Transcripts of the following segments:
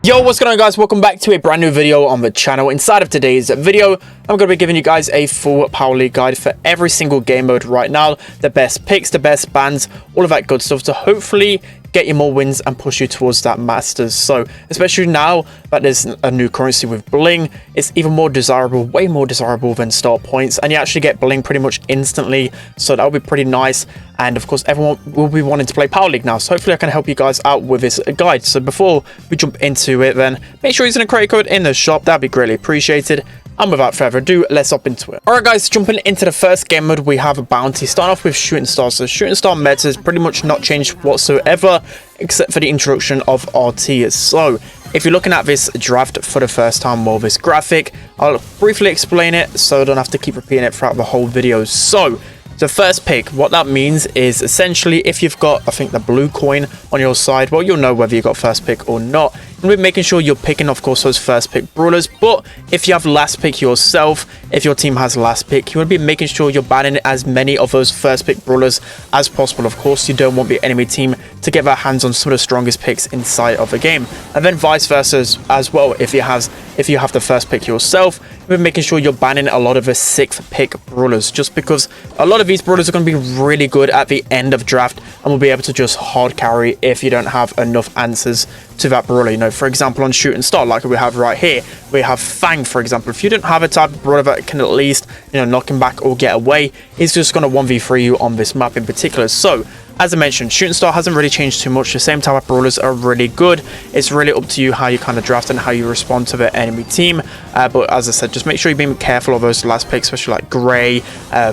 Yo, what's going on, guys? Welcome back to a brand new video on the channel. Inside of today's video, I'm going to be giving you guys a full Power League guide for every single game mode right now. The best picks, the best bans, all of that good stuff to hopefully get you more wins and push you towards that Masters. So, especially now that there's a new currency with Bling, it's even more desirable, way more desirable than star points. And you actually get Bling pretty much instantly. So that would be pretty nice. And of course, everyone will be wanting to play Power League now. So hopefully I can help you guys out with this guide. So before we jump into it, then make sure you're using a credit code in the shop. That'd be greatly appreciated. And without further ado, let's hop into it. Alright guys, jumping into the first game mode, we have a bounty. Starting off with Shooting Star. So Shooting Star meta has pretty much not changed whatsoever, except for the introduction of RT. So if you're looking at this draft for the first time, well, this graphic, I'll briefly explain it so I don't have to keep repeating it throughout the whole video. So the first pick, what that means is essentially if you've got, I think, the blue coin on your side, well, you'll know whether you got first pick or not. And we're making sure you're picking, of course, those first pick brawlers. But if you have last pick yourself, if your team has last pick, you want to be making sure you're banning as many of those first pick brawlers as possible. Of course, you don't want the enemy team to get their hands on some of the strongest picks inside of the game. And then vice versa as well. If you have the first pick yourself, we're making sure you're banning a lot of the sixth pick brawlers, just because a lot of these brawlers are going to be really good at the end of draft and will be able to just hard carry if you don't have enough answers to that brawler. You know, for example, on Shooting Star, like we have right here, we have Fang, for example. If you don't have a type of brawler that can at least, you know, knock him back or get away, he's just going to 1v3 you on this map in particular. So as I mentioned, Shooting Star hasn't really changed too much. The same type of brawlers are really good. It's really up to you how you kind of draft and how you respond to the enemy team. But as I said, just make sure you're being careful of those last picks, especially like Gray,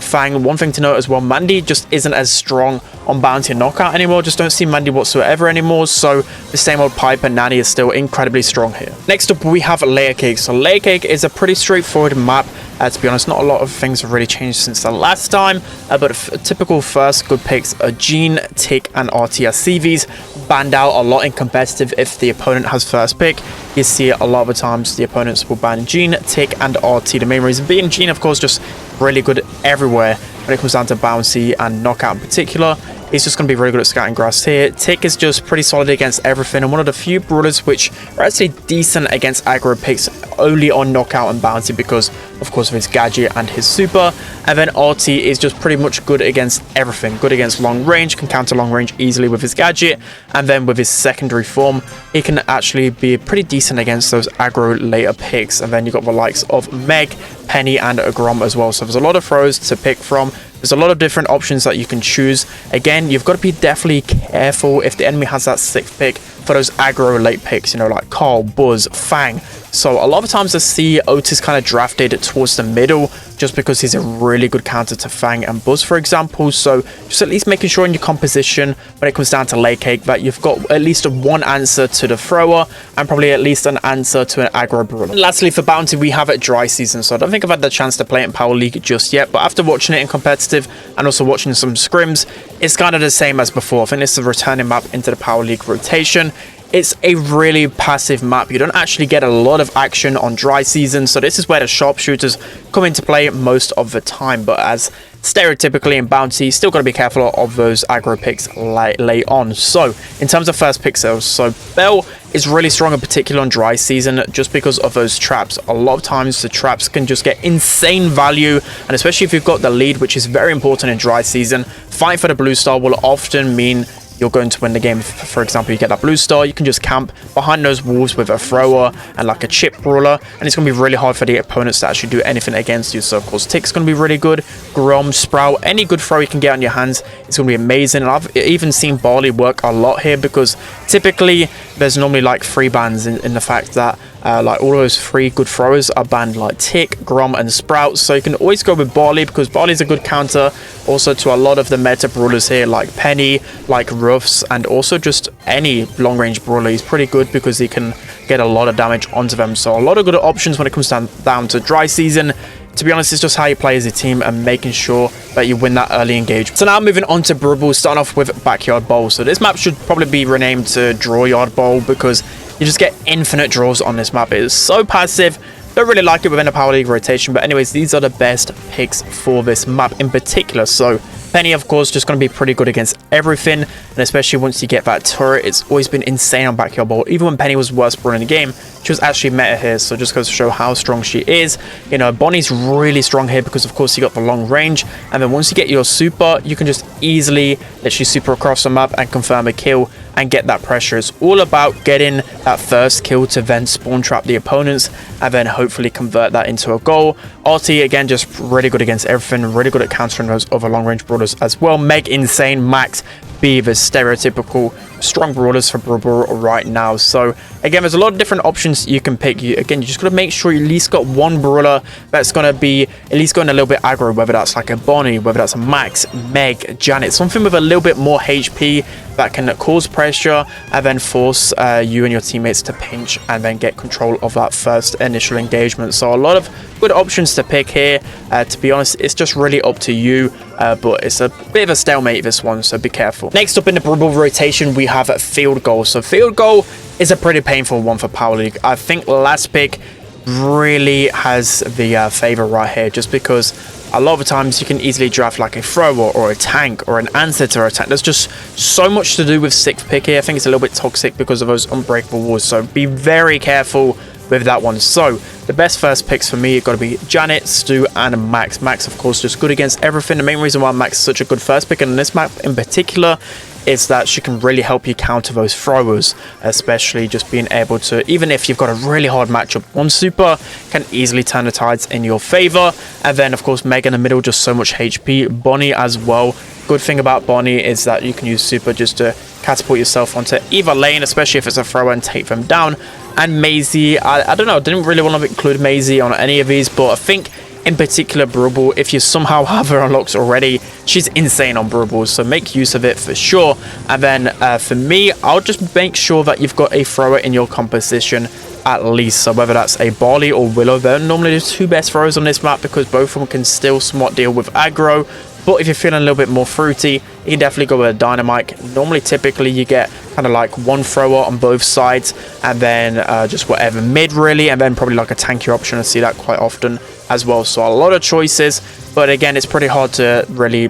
Fang. One thing to note as well, Mandy just isn't as strong on bounty and knockout anymore. Just don't see Mandy whatsoever anymore. So the same old Piper Nanny is still incredibly strong here. Next up, we have Layer Cake. So Layer Cake is a pretty straightforward map. To be honest, not a lot of things have really changed since the last time, but typical first good picks are Gene, Tick, and RT as CVs. Banned out a lot in competitive if the opponent has first pick. You see it a lot of the times the opponents will ban Gene, Tick, and RT. The main reason being Gene, of course, just really good everywhere when it comes down to bouncy and knockout in particular. He's just going to be very good at scouting grass here. Tick is just pretty solid against everything, and one of the few brawlers which are actually decent against aggro picks only on knockout and bounty because, of course, of his gadget and his super. And then RT is just pretty much good against everything. Good against long range, can counter long range easily with his gadget. And then with his secondary form, he can actually be pretty decent against those aggro later picks. And then you've got the likes of Meg, Penny, and Grom as well. So there's a lot of throws to pick from. There's a lot of different options that you can choose. Again, you've got to be definitely careful if the enemy has that sixth pick for those aggro late picks, you know, like Carl, Buzz, Fang. So a lot of times I see Otis kind of drafted towards the middle just because he's a really good counter to Fang and Buzz, for example. So just at least making sure in your composition when it comes down to Layer Cake that you've got at least one answer to the thrower and probably at least an answer to an aggro brawler. Lastly, for bounty, we have it Dry Season. So I don't think I've had the chance to play it in Power League just yet, but after watching it in competitive and also watching some scrims, it's kind of the same as before. I think it's a returning map into the Power League rotation. It's a really passive map. You don't actually get a lot of action on Dry Season, so this is where the sharpshooters come into play most of the time. But as stereotypically in bounty, still got to be careful of those aggro picks late on. So in terms of first pick sales, so Bell is really strong in particular on Dry Season just because of those traps. A lot of times the traps can just get insane value, and especially if you've got the lead, which is very important in Dry Season, fighting for the blue star will often mean you're going to win the game. For example, you get that blue star, you can just camp behind those walls with a thrower and like a chip brawler, and it's going to be really hard for the opponents to actually do anything against you. So of course, Tick's going to be really good. Grom, Sprout, any good throw you can get on your hands, it's going to be amazing. And I've even seen Barley work a lot here because typically there's normally like free bans in the fact that like all of those free good throwers are banned, like Tick, Grom, and Sprout. So you can always go with Barley because Barley's a good counter also to a lot of the meta brawlers here, like Penny, like Ruffs, and also just any long range brawler. He's pretty good because he can get a lot of damage onto them. So a lot of good options when it comes down to Dry Season. To be honest, it's just how you play as a team and making sure that you win that early engagement. So now moving on to Brawl, starting off with Backyard Bowl. So this map should probably be renamed to Draw Yard Bowl because you just get infinite draws on this map. It is so passive. Don't really like it within a Power League rotation. But anyways, these are the best picks for this map in particular. So Penny, of course, just going to be pretty good against everything, and especially once you get that turret, it's always been insane on backyard Brawl. Even when Penny was worst brawler in the game, she was actually meta here, so just goes to show how strong she is. You know, Bonnie's really strong here because, of course, you got the long range, and then once you get your super, you can just easily literally super across the map and confirm a kill and get that pressure. It's all about getting that first kill to then spawn trap the opponents and then hopefully convert that into a goal. RT, again, just really good against everything, really good at countering those other long range brawlers as well. Meg, insane. Max, be the stereotypical strong brawlers for Brawl right now. So again, there's a lot of different options you can pick. You just got to make sure you at least got one brawler that's going to be at least going a little bit aggro, whether that's like a Bonnie, whether that's a Max, Meg, Janet, something with a little bit more HP that can cause pressure and then force you and your teammates to pinch and then get control of that first initial engagement. So a lot of good options to pick here. To be honest, it's just really up to you, but it's a bit of a stalemate, this one, so be careful. Next up in the Brawl rotation, we have field goal. So field goal is a pretty painful one for Power League. I think last pick really has the favor right here, just because a lot of the times you can easily draft like a thrower or a tank or an answer to a tank. There's just so much to do with 6th pick here. I think it's a little bit toxic because of those unbreakable walls, so be very careful with that one. So the best first picks for me have got to be Janet, Stu, and Max. Max, of course, just good against everything. The main reason why Max is such a good first pick in this map in particular is that she can really help you counter those throwers, especially just being able to, even if you've got a really hard matchup, one super can easily turn the tides in your favor. And then, of course, Meg in the middle, just so much HP. Bonnie as well. Good thing about Bonnie is that you can use super just to catapult yourself onto either lane, especially if it's a thrower, and take them down. And Maisie, I don't know, I didn't really want to include Maisie on any of these, but I think in particular Brawl, if you somehow have her unlocked already, she's insane on Brawl, so make use of it for sure. And then for me, I'll just make sure that you've got a thrower in your composition at least. So whether that's a Barley or Willow, they're normally the two best throwers on this map because both of them can still somewhat deal with aggro. But if you're feeling a little bit more fruity, you can definitely go with a Dynamite. Normally, typically, you get kind of like one thrower on both sides and then just whatever mid, really, and then probably like a tankier option. I see that quite often as well. So a lot of choices, but again, it's pretty hard to really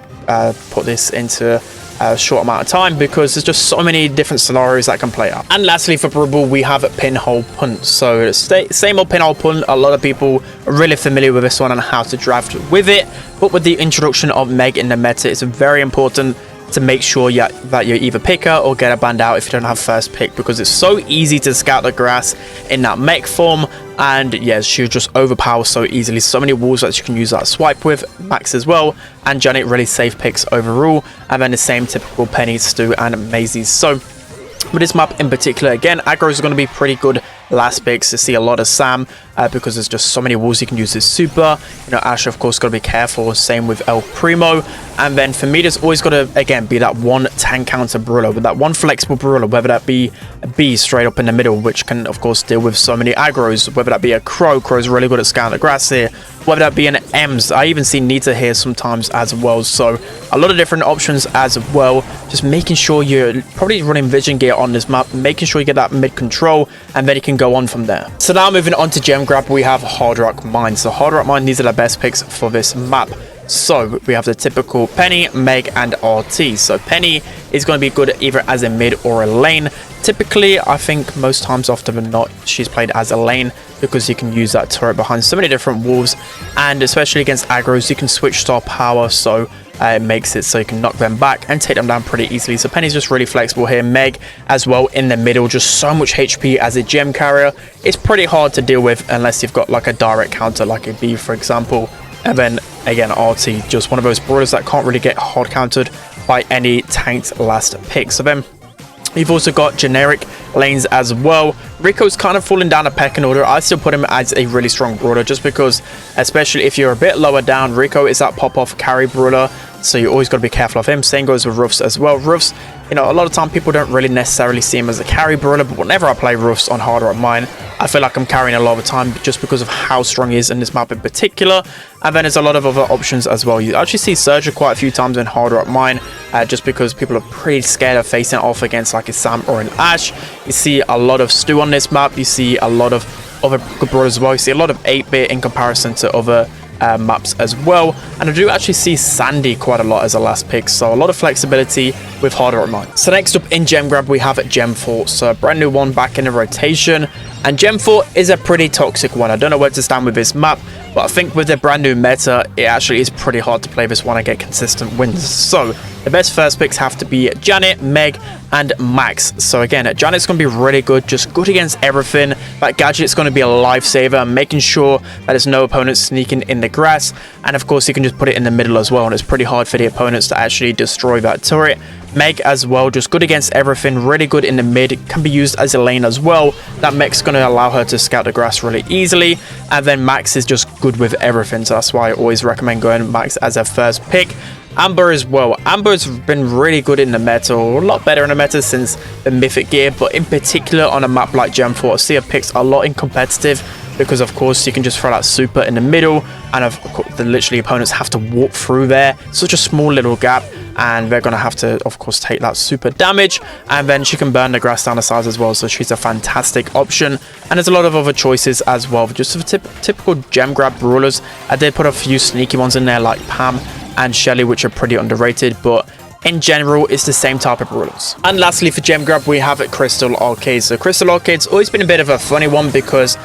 put this into a short amount of time because there's just so many different scenarios that can play out. And lastly, for Brawl, we have Pinhole Punt. So same old Pinhole Punt. A lot of people are really familiar with this one and how to draft with it, but with the introduction of Meg in the meta, it's very important to make sure that you either pick her or get her banned out if you don't have first pick, because it's so easy to scout the grass in that mech form. And yes, she'll just overpower so easily. So many walls that you can use that swipe with. Max as well, and Janet, really safe picks overall. And then the same typical Penny, Stu, and Maisie. So with this map in particular, again, aggro is going to be pretty good last picks. To see a lot of Sam because there's just so many walls you can use this super. You know, Asher, of course, got to be careful. Same with El Primo. And then for me, there's always got to, again, be that one tank counter brawler, with that one flexible brawler, whether that be a B straight up in the middle, which can, of course, deal with so many aggros, whether that be a Crow. Crow's really good at scouting the grass here, whether that be an Ems. I even see Nita here sometimes as well. So a lot of different options as well. Just making sure you're probably running vision gear on this map, making sure you get that mid control, and then you can go on from there. So now moving on to Gem Grab, we have Hard Rock Mine. So Hard Rock Mine, these are the best picks for this map. So we have the typical Penny, Meg, and RT. So Penny is going to be good either as a mid or a lane. Typically, I think most times often than not, she's played as a lane because you can use that turret behind so many different walls, and especially against aggros, you can switch star power, so it makes it so you can knock them back and take them down pretty easily. So Penny's just really flexible here. Meg as well in the middle, just so much HP as a gem carrier. It's pretty hard to deal with unless you've got like a direct counter like a B, for example. And then again, RT, just one of those brawlers that can't really get hard countered by any tanked last pick. So then you've also got generic lanes as well. Rico's kind of falling down a pecking order. I still put him as a really strong brawler just because, especially if you're a bit lower down, Rico is that pop-off carry brawler, so you always got to be careful of him. Same goes with Roofs as well. Roofs, you know, a lot of time people don't really necessarily see him as a carry brawler, but whenever I play Roofs on Hard Rock Mine, I feel like I'm carrying a lot of the time just because of how strong he is in this map in particular. And then there's a lot of other options as well. You actually see Surger quite a few times in Hard Rock Mine just because people are pretty scared of facing off against like a Sam or an Ash. You see a lot of Stu on this map. You see a lot of other good brawlers as well. You see a lot of 8-bit in comparison to other maps as well. And I do actually see Sandy quite a lot as a last pick, so a lot of flexibility with harder mine. So next up in Gem Grab, we have Gem Fort, so a brand new one back in the rotation. And Gem Fort is a pretty toxic one. I don't know where to stand with this map, but I think with the brand new meta, it actually is pretty hard to play this one and get consistent wins. So the best first picks have to be Janet, Meg, and Max. So again, Janet's going to be really good, just good against everything. That gadget's going to be a lifesaver, making sure that there's no opponents sneaking in the grass. And of course, you can just put it in the middle as well, and it's pretty hard for the opponents to actually destroy that turret. Meg as well, just good against everything, really good in the mid, can be used as a lane as well. That mech's going to allow her to scout the grass really easily. And then Max is just good with everything, so that's why I always recommend going Max as a first pick. Amber as well. Amber's been really good in the meta, or a lot better in the meta since the mythic gear, but in particular on a map like Gem Fort, I see her picks a lot in competitive, because of course you can just throw that super in the middle, and of course the literally opponents have to walk through there, such a small little gap, and they're going to have to of course take that super damage. And then she can burn the grass down the sides as well, so she's a fantastic option. And there's a lot of other choices as well, just for typical Gem Grab brawlers. I did put a few sneaky ones in there like Pam and Shelly, which are pretty underrated, but in general, it's the same type of brawlers. And lastly, for Gem Grab, we have Crystal Arcade. So Crystal Arcade's always been a bit of a funny one, because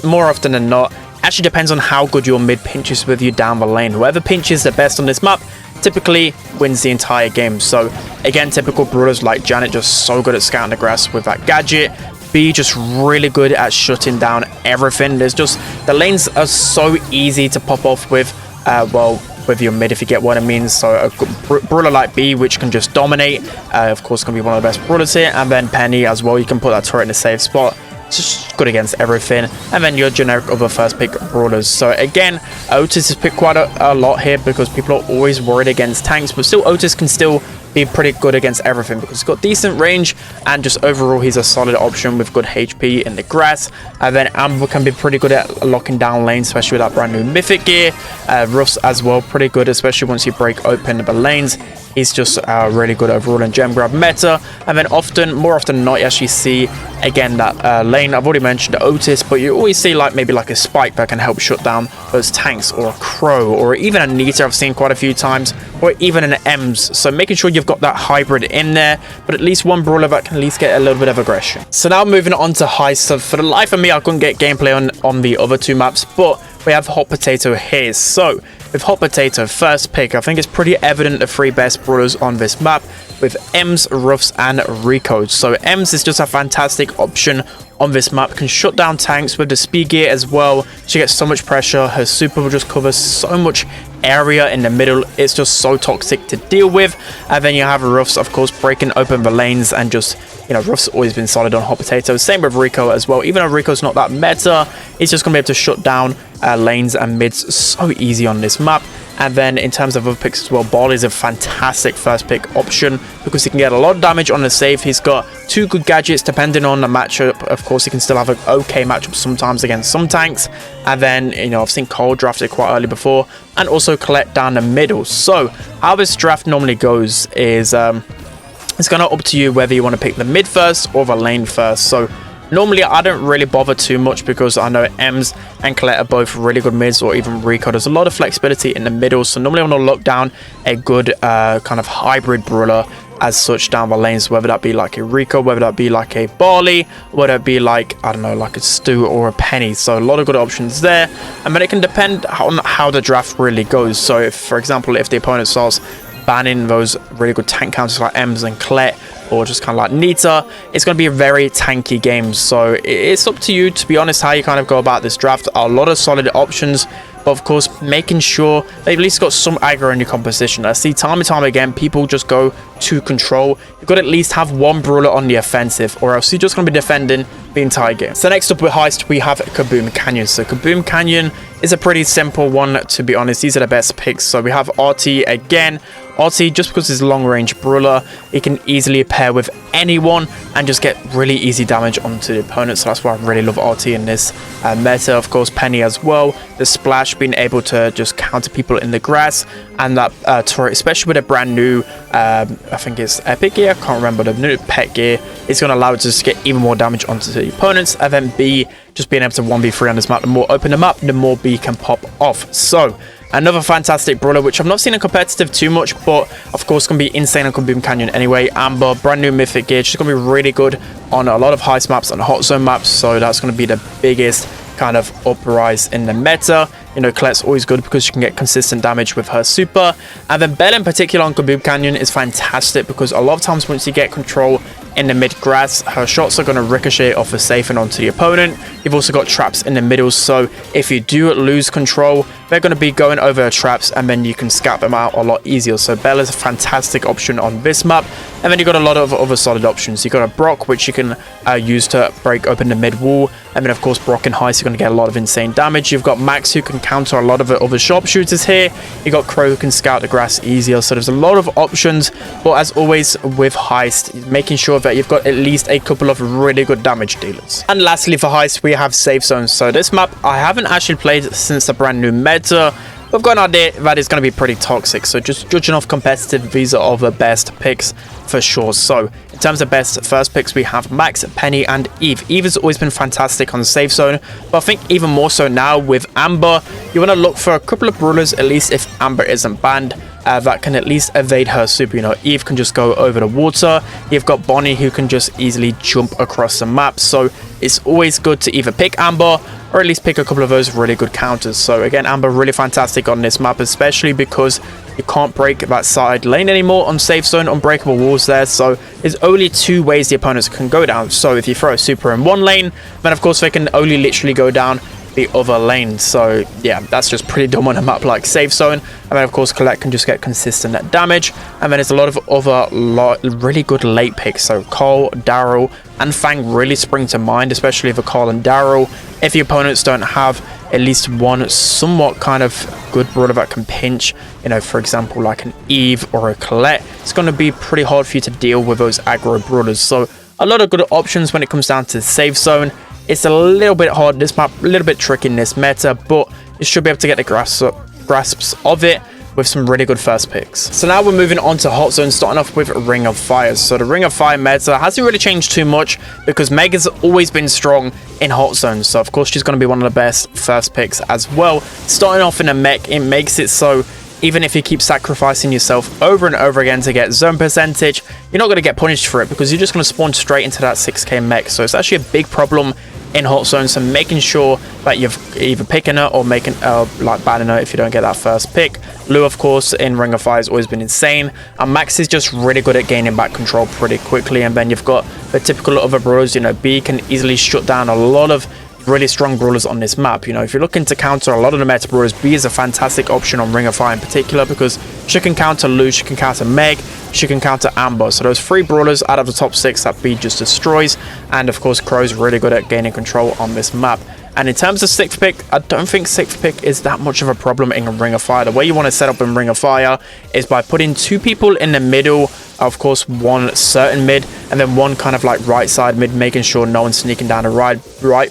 more often than not, actually depends on how good your mid pinches with you down the lane. Whoever pinches the best on this map typically wins the entire game. So again, typical brawlers like Janet, just so good at scouting the grass with that gadget. B, just really good at shutting down everything. There's just, the lanes are so easy to pop off with, well, with your mid, if you get what I mean. So a brawler like B, which can just dominate, of course going to be one of the best brawlers here. And then Penny as well, you can put that turret in a safe spot. It's just good against everything. And then your generic other first pick brawlers. So again, Otis is picked quite a lot here, because people are always worried against tanks, but still Otis can still be pretty good against everything, because he's got decent range, and just overall he's a solid option with good HP in the grass. And then Amber can be pretty good at locking down lanes, especially with that brand new mythic gear. Ruffs as well, pretty good, especially once you break open the lanes. He's just really good overall in Gem Grab meta. And then more often than not, you actually see again that lane. I've already mentioned Otis, but you always see like maybe like a Spike that can help shut down those tanks, or a Crow, or even a Nita I've seen quite a few times, or even an Ems. So making sure you've got that hybrid in there, but at least one brawler that can at least get a little bit of aggression. So now moving on to Heist. So for the life of me, I couldn't get gameplay on the other two maps, but we have Hot Potato here. So with Hot Potato, first pick, I think it's pretty evident the three best brawlers on this map, with Ems, Ruffs, and Rico. So Ems is just a fantastic option on this map, can shut down tanks with the speed gear as well. She gets so much pressure, her super will just cover so much area in the middle. It's just so toxic to deal with. And then you have Ruffs, of course, breaking open the lanes, and just, you know, Ruff's always been solid on Hot Potato. Same with Rico as well. Even though Rico's not that meta, he's just gonna be able to shut down lanes and mids so easy on this map. And then in terms of other picks as well, Ball is a fantastic first pick option, because he can get a lot of damage on the save. He's got two good gadgets depending on the matchup. Of course, he can still have an okay matchup sometimes against some tanks. And then, you know, I've seen Cole drafted quite early before, and also collect down the middle. So how this draft normally goes is it's kind of up to you whether you want to pick the mid first or the lane first. So normally I don't really bother too much, because I know Ems and Colette are both really good mids, or even Rico. There's a lot of flexibility in the middle, so normally I want to lock down a good kind of hybrid brawler as such down the lanes, whether that be like a Rico, whether that be like a Barley, whether it be like, I don't know, like a Stu or a Penny. So a lot of good options there. And then it can depend on how the draft really goes. So if, for example, if the opponent starts banning those really good tank counters like Ems and Colette, or just kind of like Nita, it's going to be a very tanky game. So it's up to you, to be honest, how you kind of go about this draft. A lot of solid options, but of course making sure they've at least got some aggro in your composition. I see time and time again people just go to control. You've got to at least have one brawler on the offensive, or else you're just going to be defending the entire game. So next up with Heist, we have Kaboom Canyon. So Kaboom Canyon is a pretty simple one, to be honest. These are the best picks. So we have RT again. RT, just because he's a long range brawler, he can easily pair with anyone and just get really easy damage onto the opponent. So that's why I really love RT in this meta. Of course, Penny as well. The splash, being able to just counter people in the grass, and that turret, especially with a brand new, I think it's epic gear, I can't remember, the new pet gear, is going to allow it to just get even more damage onto the opponents. And then B, just being able to 1v3 on this map. The more open the map, the more B can pop off. So another fantastic brawler, which I've not seen in competitive too much, but of course going to be insane on Kaboom Canyon anyway. Amber, brand new mythic gear, she's going to be really good on a lot of heist maps and hot zone maps, so that's going to be the biggest kind of uprise in the meta. You know, Colette's always good because you can get consistent damage with her super. And then Belle in particular on Kaboom Canyon is fantastic because a lot of times once you get control in the mid grass, her shots are going to ricochet off a safe and onto the opponent. You've also got traps in the middle, so if you do lose control, they're going to be going over traps and then you can scout them out a lot easier. So Belle is a fantastic option on this map. And then you've got a lot of other solid options. You've got a Brock, which you can use to break open the mid wall. And then of course Brock and Heist, you're going to get a lot of insane damage. You've got Max, who can counter a lot of the other sharpshooters here. You've got Crow, who can scout the grass easier. So there's a lot of options, but as always with Heist, making sure that you've got at least a couple of really good damage dealers. And lastly for Heist, we have safe zones. So this map I haven't actually played since the brand new meta. We've got an idea that it's going to be pretty toxic, so just judging off competitive, these are all the best picks for sure. So in terms of best first picks, we have Max, Penny and Eve. Eve has always been fantastic on the safe zone, but I think even more so now with Amber. You want to look for a couple of brawlers, at least if Amber isn't banned, that can at least evade her super. You know, Eve can just go over the water. You've got Bonnie, who can just easily jump across the map. So it's always good to either pick Amber or at least pick a couple of those really good counters. So again, Amber really fantastic on this map, especially because you can't break that side lane anymore on safe zone, unbreakable walls there. So there's only two ways the opponents can go down. So if you throw a super in one lane, then of course they can only literally go down the other lane. So yeah, that's just pretty dumb on a map like safe zone. And then of course Colette can just get consistent damage. And then there's a lot of other really good late picks. So Cole, Daryl and Fang really spring to mind, especially for Cole and Daryl. If the opponents don't have at least one somewhat kind of good brawler that can pinch, you know, for example like an Eve or a Colette, it's going to be pretty hard for you to deal with those aggro brawlers. So a lot of good options when it comes down to the safe zone. It's a little bit hard this map, a little bit tricky in this meta, but you should be able to get the grasps of it with some really good first picks. So now we're moving on to hot zone, starting off with Ring of Fire. So the Ring of Fire meta hasn't really changed too much because Meg has always been strong in hot zones. So of course she's going to be one of the best first picks as well. Starting off in a mech, it makes it so even if you keep sacrificing yourself over and over again to get zone percentage, you're not going to get punished for it because you're just going to spawn straight into that 6k mech. So it's actually a big problem in hot zones, so making sure that you've either picking her or making like banning her if you don't get that first pick. Lou of course in Ring of Fire has always been insane, and Max is just really good at gaining back control pretty quickly. And then you've got the typical other brawlers. You know, B can easily shut down a lot of really strong brawlers on this map. You know, if you're looking to counter a lot of the meta brawlers, B is a fantastic option on Ring of Fire in particular because she can counter Lou, she can counter Meg, she can counter Amber. So those three brawlers out of the top 6 that B just destroys. And of course Crow's really good at gaining control on this map. And in terms of 6th pick, I don't think 6th pick is that much of a problem in Ring of Fire. The way you want to set up in Ring of Fire is by putting 2 people in the middle, of course one certain mid, and then one kind of like right side mid, making sure no one's sneaking down the right.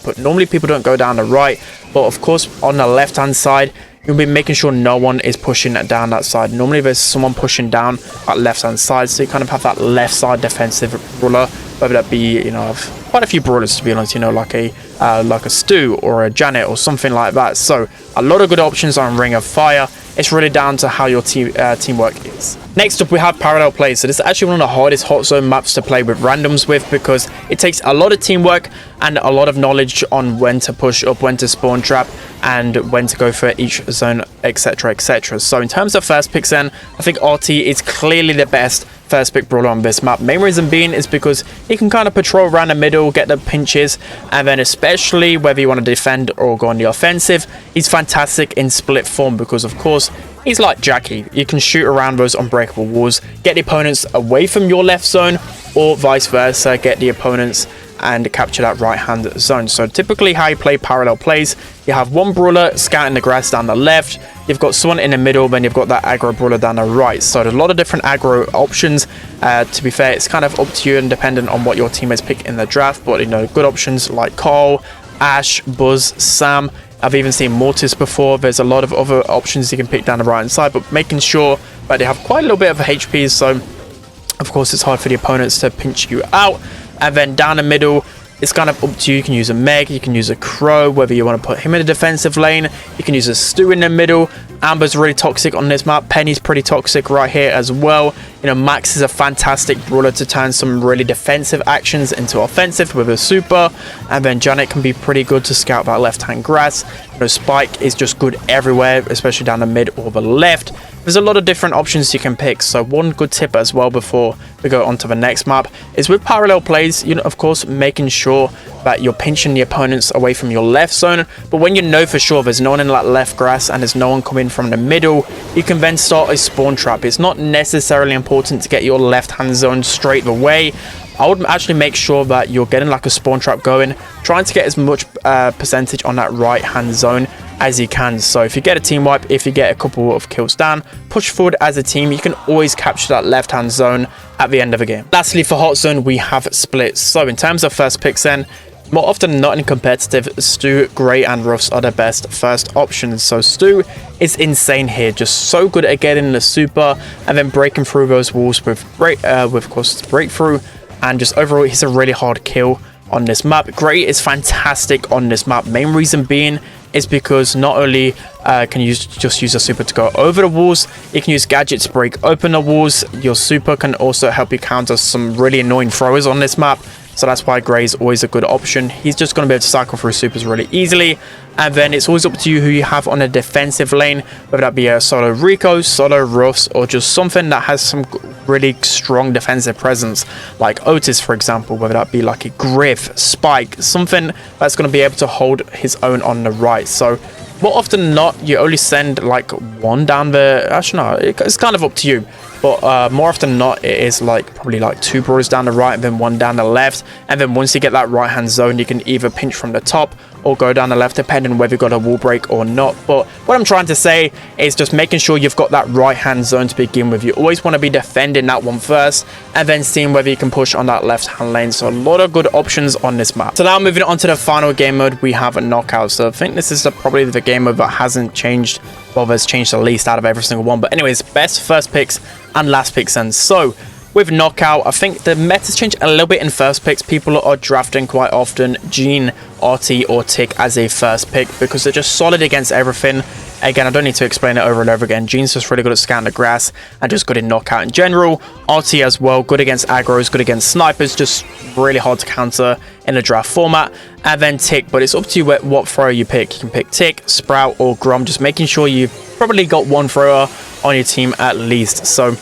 But normally people don't go down the right, but of course on the left hand side, you'll be making sure no one is pushing down that side. Normally there's someone pushing down that left hand side, so you kind of have that left side defensive brawler, whether that be, you know, quite a few brawlers to be honest, you know, like a Stu or a Janet or something like that. So a lot of good options on Ring of Fire. It's really down to how your teamwork is. Next up we have Parallel Play. So this is actually one of the hardest hot zone maps to play with randoms with because it takes a lot of teamwork and a lot of knowledge on when to push up, when to spawn trap, and when to go for each zone, etc, etc. So in terms of first picks then, I think RT is clearly the best first pick brawler on this map. Main reason being is because he can kind of patrol around the middle, get the pinches, and then especially whether you want to defend or go on the offensive, he's fantastic in split form because of course he's like Jackie. You can shoot around those unbreakable walls, get the opponents away from your left zone, or vice versa, get the opponents and capture that right hand zone. So typically how you play parallel plays, you have one brawler scouting the grass down the left, you've got someone in the middle, then you've got that aggro brawler down the right. So there's a lot of different aggro options. To be fair, it's kind of up to you and dependent on what your teammates pick in the draft, but you know, good options like Carl, Ash, Buzz, Sam. I've even seen Mortis before. There's a lot of other options you can pick down the right hand side, but making sure that they have quite a little bit of HP, so of course it's hard for the opponents to pinch you out. And then down the middle, it's kind of up to you. You can use a Meg, you can use a Crow, whether you want to put him in the defensive lane. You can use a Stu in the middle. Amber's really toxic on this map. Penny's pretty toxic right here as well. You know, Max is a fantastic brawler to turn some really defensive actions into offensive with a super. And then Janet can be pretty good to scout that left-hand grass. You know, Spike is just good everywhere, especially down the mid or the left. There's a lot of different options you can pick. So one good tip as well before we go on to the next map is with parallel plays, you know, of course, making sure that you're pinching the opponents away from your left zone. But when you know for sure there's no one in that left grass and there's no one coming from the middle, you can then start a spawn trap. It's not necessarily important to get your left hand zone straight away. I would actually make sure that you're getting like a spawn trap going, trying to get as much percentage on that right hand zone as you can. So if you get a team wipe, if you get a couple of kills down, push forward as a team, you can always capture that left hand zone at the end of a game. Lastly, for hot zone, we have splits. So in terms of first picks then, more often than not in competitive, Stu, Gray and Ruffs are the best first options. So Stu is insane here, just so good at getting the super and then breaking through those walls with of course breakthrough, and just overall he's a really hard kill on this map. Gray is fantastic on this map. Main reason being is because not only can you just use a super to go over the walls, you can use gadgets to break open the walls. Your super can also help you counter some really annoying throwers on this map. So that's why Gray is always a good option. He's just going to be able to cycle through supers really easily. And then it's always up to you who you have on a defensive lane, whether that be a solo Rico, solo Ruffs, or just something that has some really strong defensive presence, like Otis, for example, whether that be like a Griff, Spike, something that's going to be able to hold his own on the right. So more often than not, you only send like one down the... Actually, no, it's kind of up to you. But more often than not, it is like probably like two brawlers down the right and then one down the left. And then once you get that right hand zone, you can either pinch from the top or go down the left, depending on whether you've got a wall break or not. But what I'm trying to say is just making sure you've got that right hand zone to begin with. You always want to be defending that one first and then seeing whether you can push on that left hand lane. So a lot of good options on this map. So now moving on to the final game mode, we have a knockout. So I think this is probably the game mode that hasn't changed. Well, there's changed the least out of every single one. But anyways, best first picks and last picks. And so with knockout, I think the meta's changed a little bit in first picks. People are drafting quite often Jean, RT or Tick as a first pick because they're just solid against everything. Again, I don't need to explain it over and over again. Jean's just really good at scanning the grass and just good in knockout in general. RT as well, good against aggros, good against snipers, just really hard to counter in a draft format. And then Tick, but it's up to you what thrower you pick. You can pick Tick, Sprout or Grom, just making sure you've probably got one thrower on your team at least. So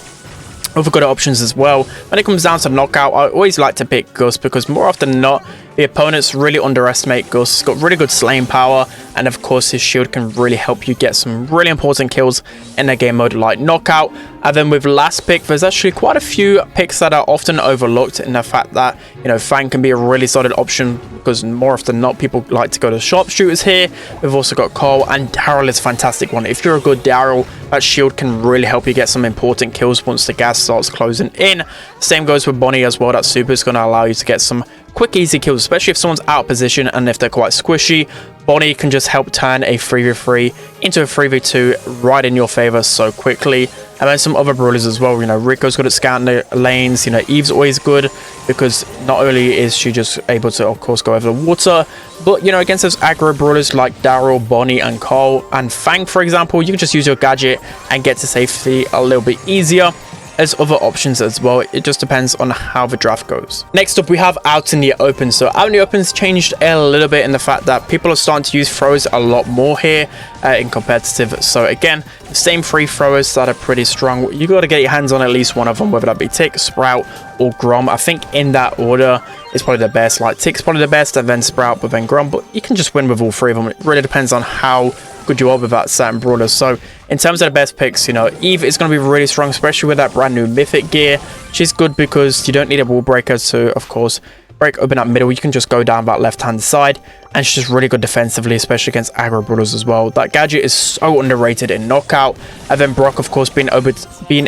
other good options as well. When it comes down to knockout, I always like to pick Gus because more often than not, the opponents really underestimate Gus. He's got really good slaying power, and of course his shield can really help you get some really important kills in a game mode like knockout. And then with last pick, there's actually quite a few picks that are often overlooked in the fact that, you know, Fang can be a really solid option because more often than not, people like to go to sharpshooters here. We've also got Cole, and Daryl is a fantastic one. If you're a good Daryl, that shield can really help you get some important kills once the gas starts closing in. Same goes with Bonnie as well. That super is going to allow you to get some quick, easy kills, especially if someone's out of position and if they're quite squishy. Bonnie can just help turn a 3v3 into a 3v2 right in your favor so quickly. And then some other brawlers as well. You know, Rico's good at scouting the lanes. You know, Eve's always good because not only is she just able to, of course, go over the water, but, you know, against those aggro brawlers like Daryl, Bonnie, and Cole, and Fang, for example, you can just use your gadget and get to safety a little bit easier. There's other options as well. It just depends on how the draft goes. Next up, we have out in the open. So out in the open's changed a little bit in the fact that people are starting to use throwers a lot more here in competitive. So again, the same three throwers that are pretty strong. You got to get your hands on at least one of them, whether that be Tick, Sprout, or Grom. I think in that order is probably the best. Like Tick's probably the best, and then Sprout, but then Grom. But you can just win with all three of them. It really depends on how good you are with that certain brawler. So in terms of the best picks, you know, Eve is going to be really strong, especially with that brand new mythic gear. She's good because you don't need a wall breaker to, of course, break open that middle, you can just go down that left-hand side, and she's just really good defensively, especially against aggro brawlers as well. That gadget is so underrated in Knockout. And then Brock, of course, being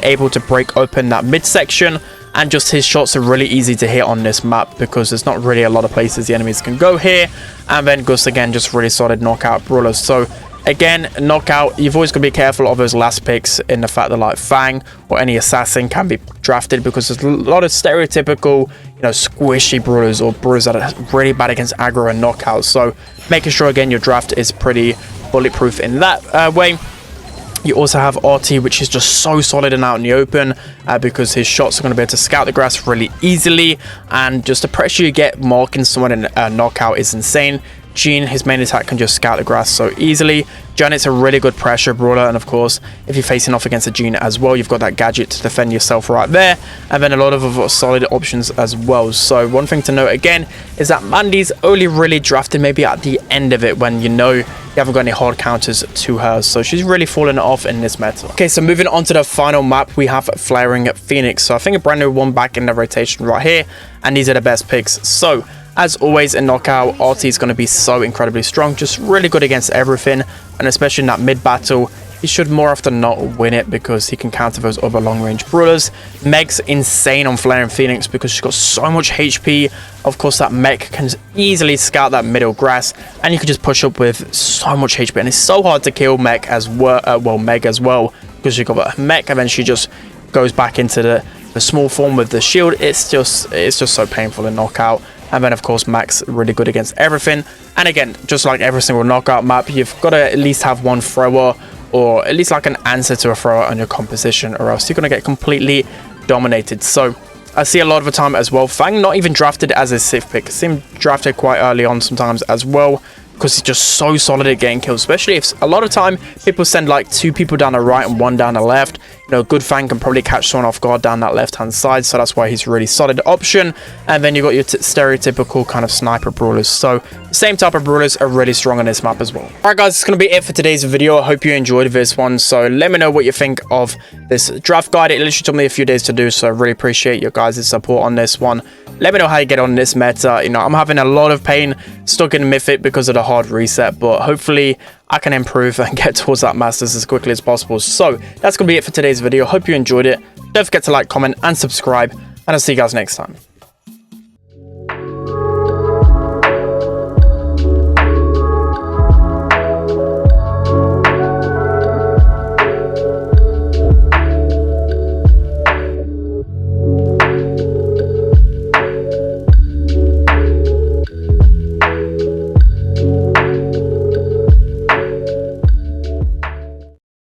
able to break open that midsection, and just his shots are really easy to hit on this map because there's not really a lot of places the enemies can go here. And then Gus, again, just really solid Knockout brawlers. So again, Knockout, you've always got to be careful of those last picks in the fact that like Fang or any assassin can be drafted, because there's a lot of stereotypical, you know, squishy brawlers or brawlers that are really bad against aggro and Knockout. So making sure, again, your draft is pretty bulletproof in that way. You also have RT, which is just so solid and out in the open because his shots are going to be able to scout the grass really easily, and just the pressure you get marking someone in Knockout is insane. Jean, his main attack, can just scout the grass so easily. Janet's a really good pressure brawler, and of course, if you're facing off against a Jean as well, you've got that gadget to defend yourself right there, and then a lot of other solid options as well. So one thing to note again is that Mandy's only really drafted maybe at the end of it, when you know you haven't got any hard counters to her, so she's really fallen off in this meta. Okay, so moving on to the final map, we have Flaring Phoenix. So I think a brand new one back in the rotation right here, and these are the best picks. So as always in Knockout, RT is going to be so incredibly strong, just really good against everything, and especially in that mid battle, he should more often than not win it because he can counter those other long range brawlers. Meg's insane on Flaring Phoenix because she's got so much HP. Of course, that Meg can easily scout that middle grass, and you can just push up with so much HP, and it's so hard to kill Meg as well, Meg as well, because you've got Meg, and then she just goes back into the small form with the shield. It's just so painful in Knockout. And then, of course, Max really good against everything. And again, just like every single Knockout map, you've got to at least have one thrower, or at least like an answer to a thrower on your composition, or else you're going to get completely dominated. So I see a lot of the time as well, Fang not even drafted as a 6th pick. See him drafted quite early on sometimes as well, because he's just so solid at getting kills, especially if a lot of time people send like 2 people down the right and 1 down the left. You know, good Fang can probably catch someone off guard down that left-hand side, so that's why he's a really solid option. And then you've got your stereotypical kind of sniper brawlers. So the same type of brawlers are really strong on this map as well. Alright guys, it's going to be it for today's video. I hope you enjoyed this one. So let me know what you think of this draft guide. It literally took me a few days to do, so I really appreciate your guys' support on this one. Let me know how you get on this meta. You know, I'm having a lot of pain stuck in Mythic because of the hard reset, but hopefully I can improve and get towards that Masters as quickly as possible. So that's going to be it for today's video. Hope you enjoyed it. Don't forget to like, comment, and subscribe, and I'll see you guys next time.